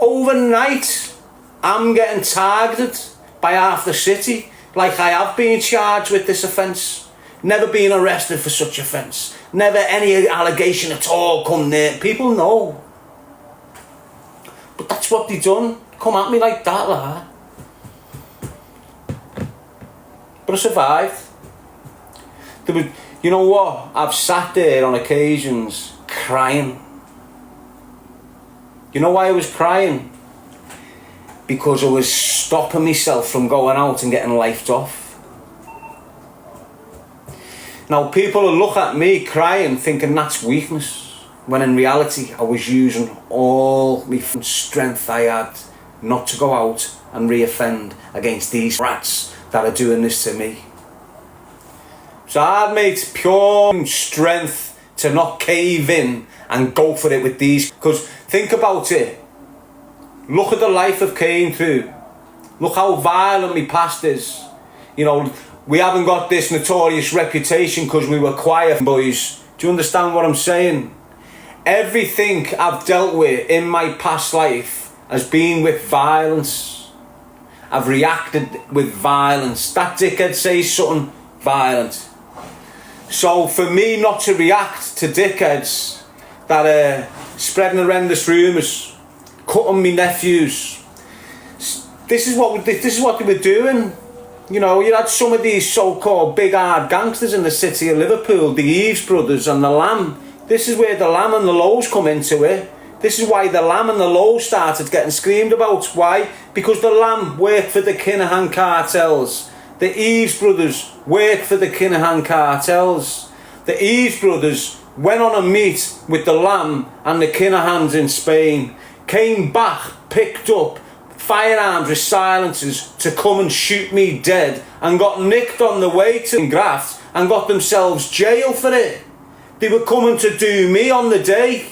Overnight, I'm getting targeted by half the city, like I have been charged with this offence. Never been arrested for such offence. Never any allegation at all come near. People know. But that's what they done. Come at me like that, lad. But I survived. You know what? I've sat there on occasions crying. You know why I was crying? Because I was stopping myself from going out and getting lifed off. Now people will look at me crying thinking that's weakness, when in reality I was using all my strength I had not to go out and re-offend against these rats that are doing this to me. So I made pure strength to not cave in and go for it with these. Because think about it. Look at the life I've came through. Look how violent my past is. You know, we haven't got this notorious reputation because we were quiet boys. Do you understand what I'm saying? Everything I've dealt with in my past life has been with violence. I've reacted with violence. That dickhead says something violent. So for me not to react to dickheads that are spreading horrendous rumours, cutting me nephews, this is what they were doing. You know, you had some of these so-called big hard gangsters in the city of Liverpool, the Eves brothers and the Lamb. This is where the Lamb and the Lows come into it. This is why the Lamb and the Lows started getting screamed about. Why? Because the Lamb worked for the Kinahan cartels. The Eves brothers worked for the Kinahan cartels. The Eves brothers went on a meet with the Lamb and the Kinahans in Spain, came back, picked up firearms with silencers to come and shoot me dead, and got nicked on the way to graft and got themselves jail for it. They were coming to do me on the day.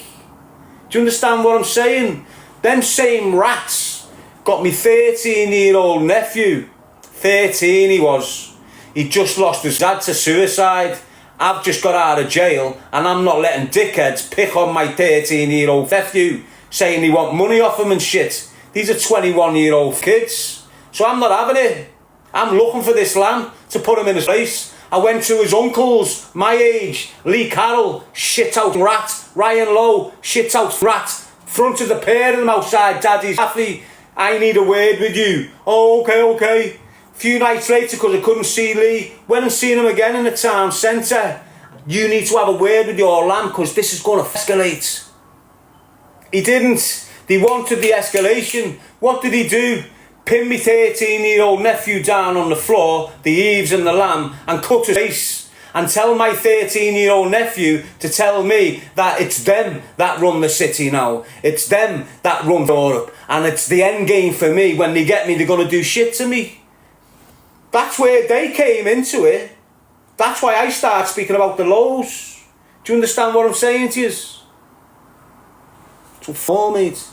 Do you understand what I'm saying? Them same rats got me 13-year-old nephew. 13 he was. He just lost his dad to suicide. I've just got out of jail and I'm not letting dickheads pick on my 13-year-old nephew, saying they want money off him and shit. These are 21-year-old kids. So I'm not having it. I'm looking for this lamb to put him in his place. I went to his uncles, my age, Lee Carroll, shit out rat, Ryan Lowe, shit out rat, front of the pair of them outside Daddy's cafe. I need a word with you. Oh, okay. A few nights later, because I couldn't see Lee, went and seen him again in the town centre. You need to have a word with your lamb because this is going to escalate. He didn't. They wanted the escalation. What did he do? Pin me 13-year-old nephew down on the floor, the Eves and the Lamb, and cut his face and tell my 13-year-old nephew to tell me that it's them that run the city now. It's them that run Europe. And it's the end game for me. When they get me, they're going to do shit to me. That's where they came into it. That's why I started speaking about the Lows. Do you understand what I'm saying to you? So for mate.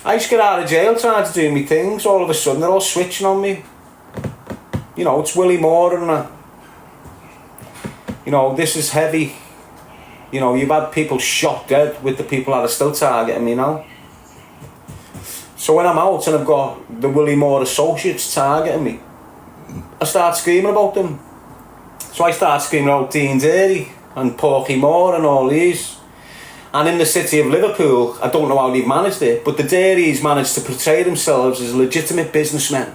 I just get out of jail trying to do me things, all of a sudden they're all switching on me. You know, it's Willie Moore and that. You know, this is heavy. You know, you've had people shot dead with the people that are still targeting me now. So when I'm out and I've got the Willie Moore associates targeting me, I start screaming about them. So I start screaming out Dean Derry and Porky Moore and all these. And in the city of Liverpool, I don't know how they've managed it, but the Derrys managed to portray themselves as legitimate businessmen.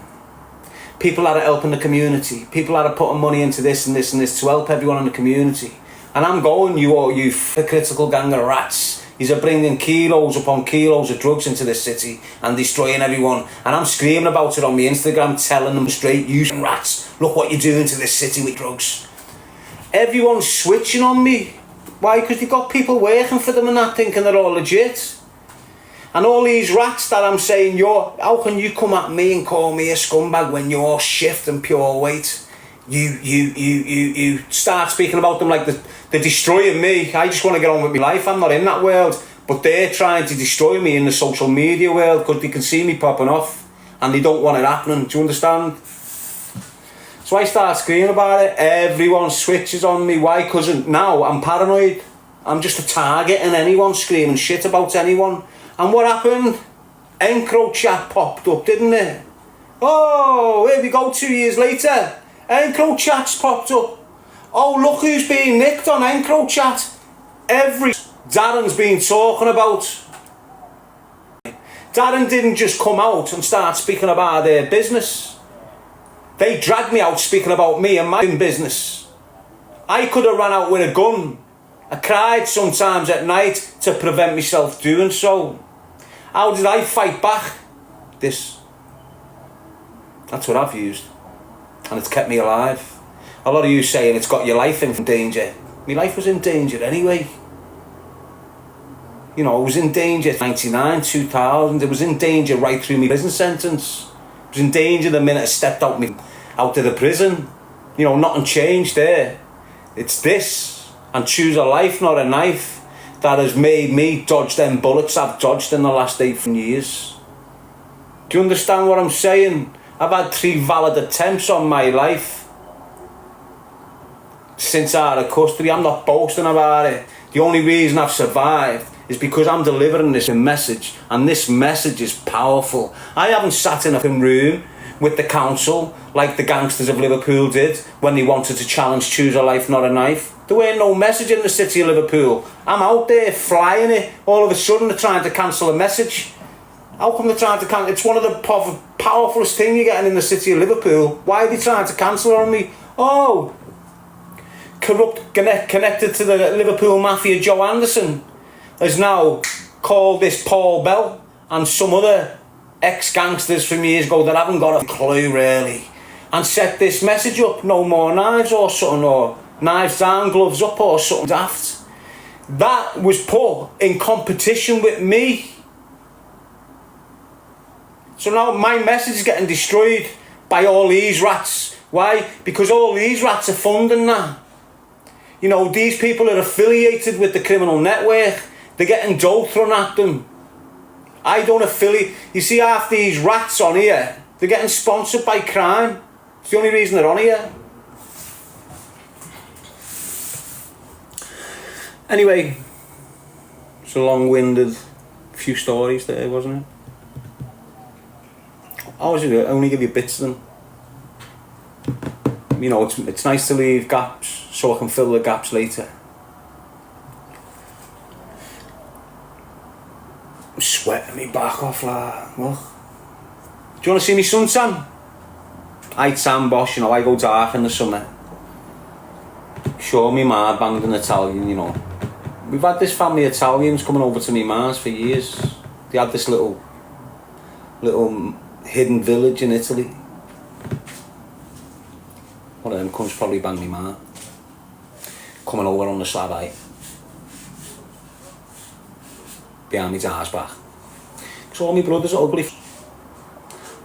People that are helping the community. People that are putting money into this and this and this to help everyone in the community. And I'm going, you critical gang of rats. He's bringing kilos upon kilos of drugs into this city and destroying everyone. And I'm screaming about it on my Instagram, telling them straight, you rats, look what you're doing to this city with drugs. Everyone's switching on me. Why? Because they've got people working for them and that, thinking they're all legit. And all these rats that I'm saying, how can you come at me and call me a scumbag when you're shift and pure weight? You start speaking about them like they're destroying me. I just want to get on with my life. I'm not in that world. But they're trying to destroy me in the social media world because they can see me popping off and they don't want it happening. Do you understand? So I start screaming about it. Everyone switches on me. Why? Because now I'm paranoid. I'm just a target and anyone screaming shit about anyone. And what happened? EncroChat popped up, didn't it? Oh, here we go 2 years later. EncroChat's popped up. Oh, look who's being nicked on EncroChat. Darren's been talking about. Darren didn't just come out and start speaking about their business. They dragged me out speaking about me and my business. I could have run out with a gun. I cried sometimes at night to prevent myself doing so. How did I fight back? This. That's what I've used. And it's kept me alive. A lot of you saying it's got your life in danger. My life was in danger anyway. You know, I was in danger 99, 2000. It was in danger right through my prison sentence. I was in danger the minute I stepped out of the prison. You know, nothing changed there. It's this. And choose a life, not a knife, that has made me dodge them bullets I've dodged in the last 8 years. Do you understand what I'm saying? I've had 3 valid attempts on my life since out of custody. I'm not boasting about it. The only reason I've survived is because I'm delivering this message, and this message is powerful. I haven't sat in a room with the council like the gangsters of Liverpool did when they wanted to challenge choose a life, not a knife. There weren't no message in the city of Liverpool. I'm out there flying it. All of a sudden they're trying to cancel a message. How come they're trying to cancel? It's one of the powerfulest things you're getting in the city of Liverpool. Why are they trying to cancel on me? Oh, corrupt connected to the Liverpool Mafia Joe Anderson has now called this Paul Bell and some other ex-gangsters from years ago that haven't got a clue really, and set this message up, no more knives or something, or knives down, gloves up or something daft. That was put in competition with me. So now my message is getting destroyed by all these rats. Why? Because all these rats are funding that. You know, these people are affiliated with the criminal network. They're getting dough thrown at them. I don't affiliate. You see, half these rats on here, they're getting sponsored by crime. It's the only reason they're on here. Anyway, it's a long-winded few stories there, wasn't it? I was going to only give you bits of them. You know, it's nice to leave gaps so I can fill the gaps later. I'm sweating me back off, like, look. Do you want to see me suntan? I tan boss, you know, I go dark in the summer. Show me mad banged in Italian, you know. We've had this family of Italians coming over to me Mars for years. They had this little hidden village in Italy. One of them comes probably bang me ma. Coming over on the slab eye. Behind me arse back. Because all my brothers are ugly.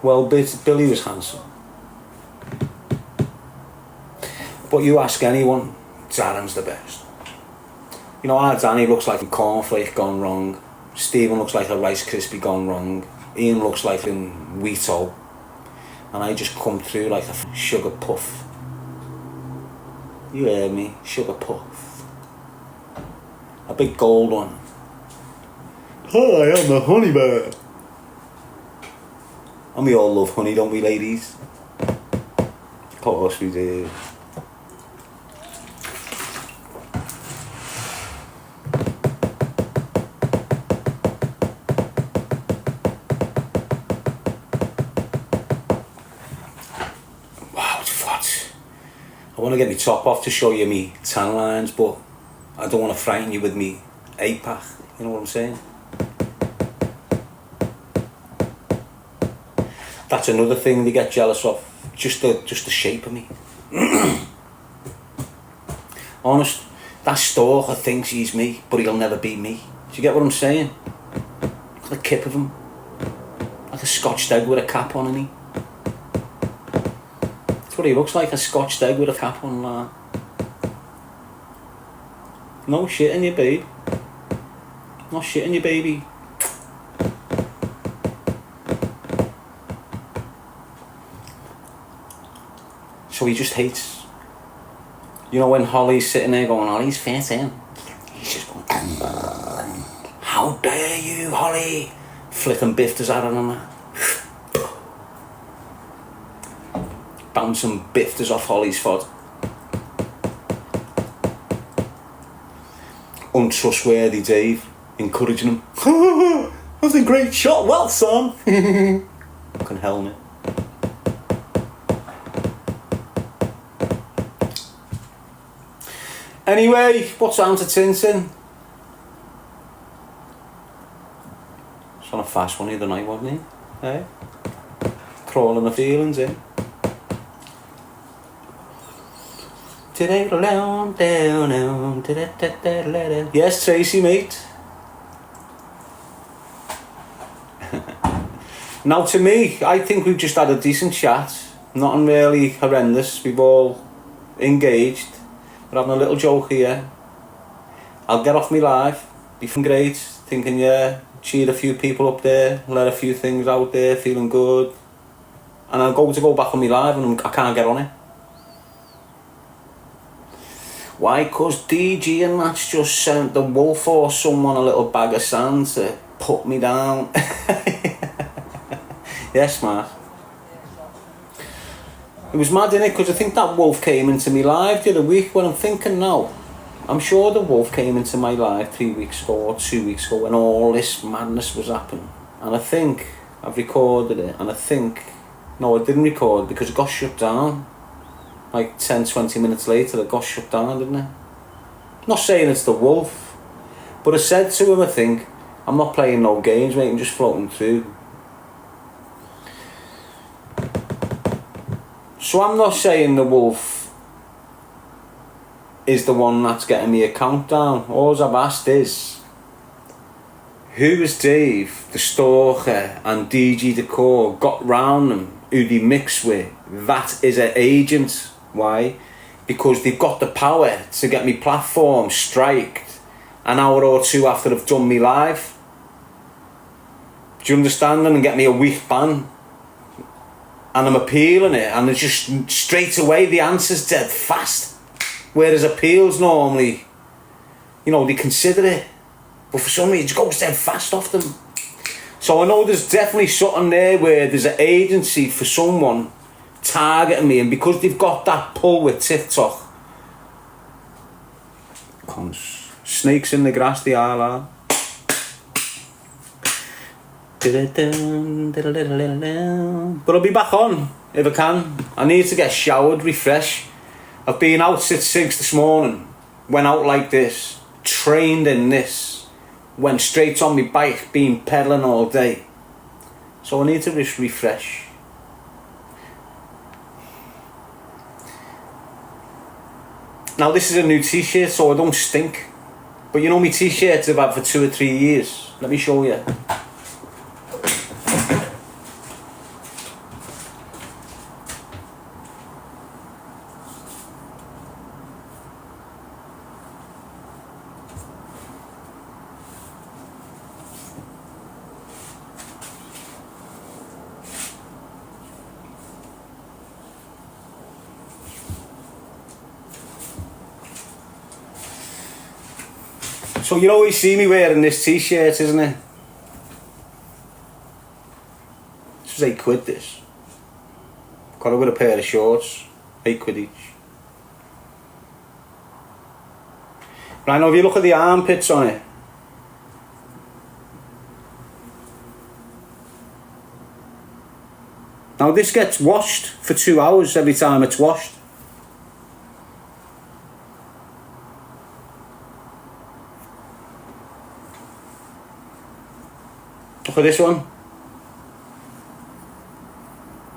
Well, Billy was handsome. But you ask anyone, Darren's the best. You know how Danny looks like a cornflake gone wrong. Stephen looks like a Rice Krispie gone wrong. Ian looks like a Wheato. And I just come through like a sugar puff. You heard me? Sugar puff. A big gold one. Hi, I'm the honey bear. And we all love honey, don't we, ladies? Of course we do. I want to get my top off to show you me tan lines, but I don't want to frighten you with me 8-pack, you know what I'm saying? That's another thing they get jealous of, just the shape of me. Honest, that stalker thinks he's me, but he'll never be me. Do you get what I'm saying? Look at the kip of him, like a Scotch egg with a cap on, isn't he? What he looks like, a Scotch egg with a cap on. No shit in you, babe. No shit in you, baby. So he just hates. You know when Holly's sitting there going, Holly's fit in. He's just going, how dare you, Holly? Flicking bifters at her and that. Bouncing bifters off Holly's fod. Untrustworthy Dave, encouraging him. That was a great shot, well son. Fucking helmet. Anyway, what's on to Tintin? It's on a fast one the other night, wasn't he? Hey? Crawling the feelings in. Yes, Tracy, mate. Now, to me, I think we've just had a decent chat. Nothing really horrendous. We've all engaged. We're having a little joke here. I'll get off me live. Be great. Thinking, yeah, cheer a few people up there. Let a few things out there. Feeling good. And I'll go back on me live and I can't get on it. Why? Because DG and that's just sent the wolf or someone a little bag of sand to put me down. Yes, Matt. It was mad, innit? Because I think that wolf came into me live the other week. When I'm thinking now, I'm sure the wolf came into my live 3 weeks ago or 2 weeks ago when all this madness was happening. And I think I've recorded it. And I think, no, I didn't record because it got shut down. Like 10-20 minutes later, it got shut down, didn't it? Not saying it's the wolf, but I said to him, I think, I'm not playing no games, mate, I'm just floating through. So I'm not saying the wolf is the one that's getting me a countdown. All I've asked is, who is Dave, the stalker, and DG Decor got round them, who they mix with? That is an agent. Why? Because they've got the power to get me platform striked an hour or two after they've done me live. Do you understand? And get me a week ban. And I'm appealing it, and it's just straight away the answer's dead fast. Whereas appeals normally, you know, they consider it, but for some reason it goes dead fast off them. So I know there's definitely something there where there's an agency for someone targeting me, and because they've got that pull with TikTok, snakes in the grass they are. But I'll be back on if I can. I need to get showered, refresh. I've been out since 6 this morning, went out like this, trained in this, went straight on my bike, been pedalling all day. So I need to just refresh. Now this is a new t-shirt, so I don't stink. But you know my t-shirts I've had for 2 or 3 years. Let me show you. So you always see me wearing this t-shirt, isn't it? This was £8 this. Got it with a pair of shorts, £8 each. Right, now if you look at the armpits on it, now this gets washed for 2 hours every time it's washed. Look at this one.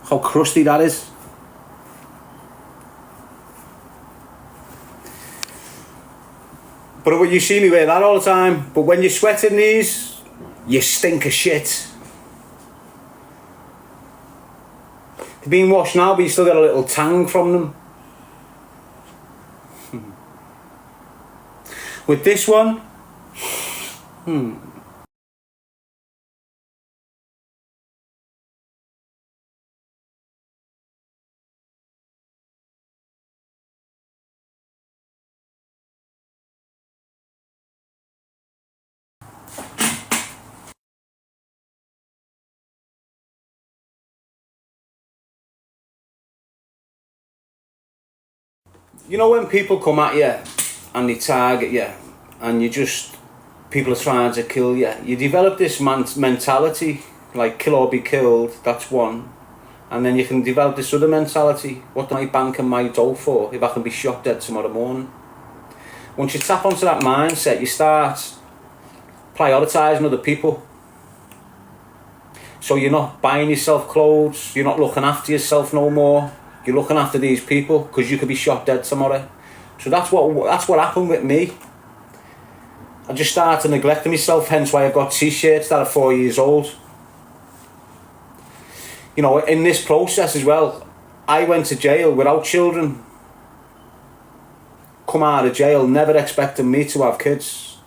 How crusty that is. But you see me wear that all the time. But when you're sweating these, you stink of shit. They're being washed now, but you still get a little tang from them. With this one, you know when people come at you and they target you and people are trying to kill you, you develop this mentality, like kill or be killed, that's one. And then you can develop this other mentality, what am I banking my dough for if I can be shot dead tomorrow morning? Once you tap onto that mindset, you start prioritising other people. So you're not buying yourself clothes, you're not looking after yourself no more. You're looking after these people because you could be shot dead tomorrow. So that's what happened with me. I just started neglecting myself, hence why I've got t-shirts that are 4 years old. You know, in this process as well, I went to jail without children. Come out of jail, never expecting me to have kids.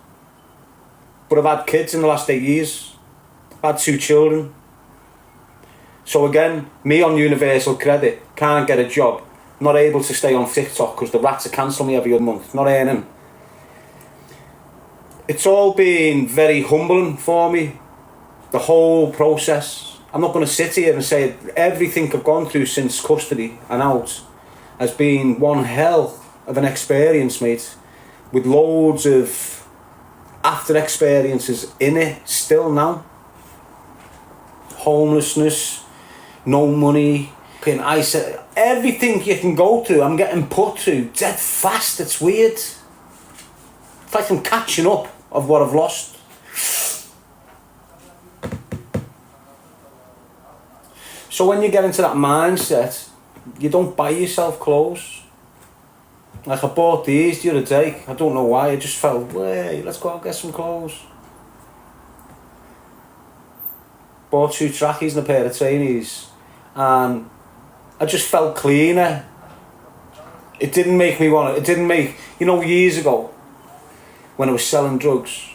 But I've had kids in the last 8 years. I've had 2 children. So again, me on universal credit, can't get a job, not able to stay on TikTok because the rats are cancelling me every other month, not earning. It's all been very humbling for me, the whole process. I'm not going to sit here and say everything I've gone through since custody and out has been one hell of an experience, mate, with loads of after experiences in it still now. Homelessness, no money, everything you can go through, I'm getting put through dead fast. It's weird. It's like I'm catching up of what I've lost. So when you get into that mindset, you don't buy yourself clothes. Like I bought these the other day, I don't know why, I just felt, hey, let's go out and get some clothes. Bought 2 trackies and a pair of trainees, and I just felt cleaner. It didn't make me want it. It didn't make, you know, years ago when I was selling drugs,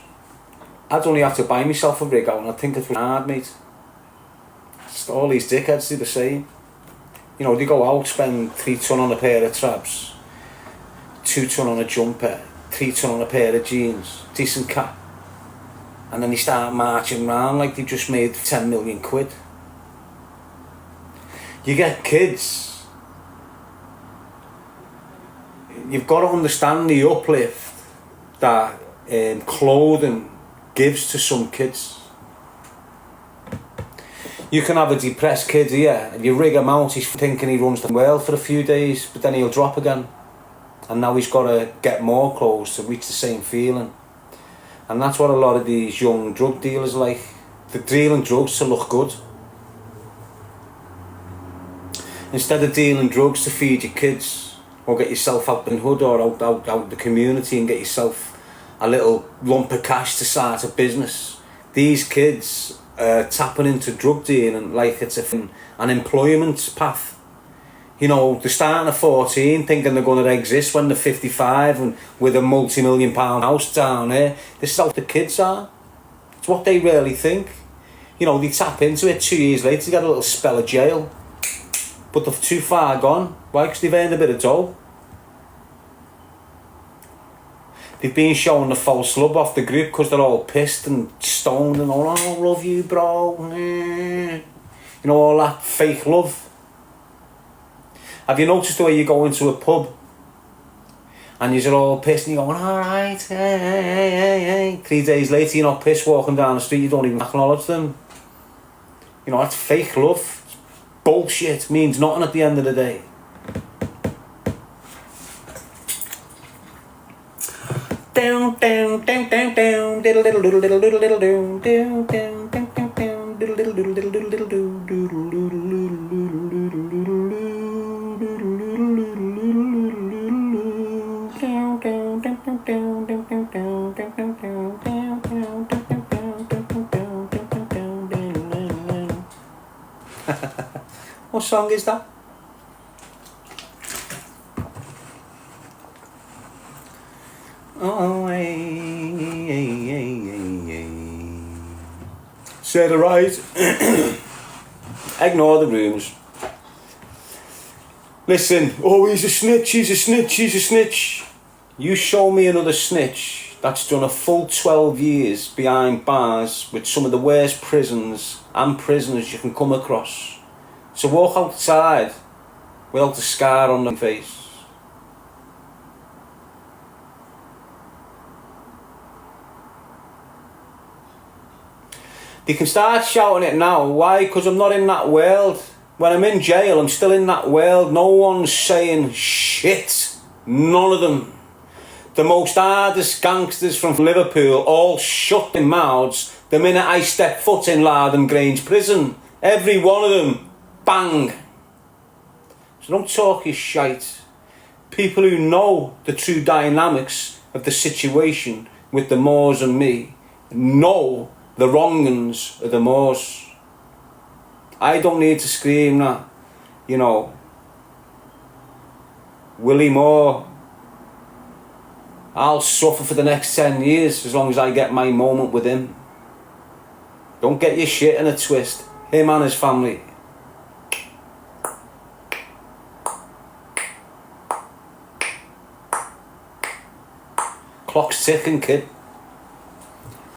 I'd only have to buy myself a rig out and I'd think it was hard, mate. Just all these dickheads do the same. You know, they go out, spend 3 ton on a pair of traps, 2 ton on a jumper, 3 ton on a pair of jeans, decent cap. And then they start marching around like they just made 10 million quid. You get kids. You've got to understand the uplift that clothing gives to some kids. You can have a depressed kid here, and you rig him out, he's thinking he runs the world for a few days, but then he'll drop again. And now he's got to get more clothes to reach the same feeling. And that's what a lot of these young drug dealers like. They're dealing drugs to look good. Instead of dealing drugs to feed your kids, or get yourself out in the hood or out the community and get yourself a little lump of cash to start a business. These kids are tapping into drug dealing like it's an employment path. You know, they're starting at 14 thinking they're going to exist when they're 55 and with a multi-million-pound house down there. This is how the kids are. It's what they really think. You know, they tap into it 2 years later, they get a little spell of jail. But they're too far gone. Why? Because they've earned a bit of dough. They've been showing the false love off the group because they're all pissed and stoned and all, oh, love you, bro. You know, all that fake love. Have you noticed the way you go into a pub and you're all pissed and you're going, alright, hey. 3 days later you're not pissed walking down the street, you don't even acknowledge them. You know, that's fake love. It's bullshit. Means nothing at the end of the day. Down, down, down, down, down, diddle diddle diddle diddle diddle diddle down, down, down, down, down, down, diddle diddle diddle diddle diddle diddle down, doodle doodle doodle doodle doodle down, down, down, down, down, down, down, down, down, down, down, down, down, what song is that? Oh, Said it right. Ignore the rooms. Listen, oh, he's a snitch, he's a snitch, he's a snitch. You show me another snitch that's done a full 12 years behind bars with some of the worst prisons and prisoners you can come across. So walk outside without a scar on their face. You can start shouting it now. Why? Because I'm not in that world. When I'm in jail, I'm still in that world. No one's saying shit. None of them. The most hardest gangsters from Liverpool all shut their mouths the minute I step foot in Larden Grange prison. Every one of them. Bang. So don't talk your shite. People who know the true dynamics of the situation with the Moors and me know the wrongings of the Moors. I don't need to scream that, you know, Willie Moore, I'll suffer for the next 10 years as long as I get my moment with him. Don't get your shit in a twist. Him and his family. Clock's ticking, kid.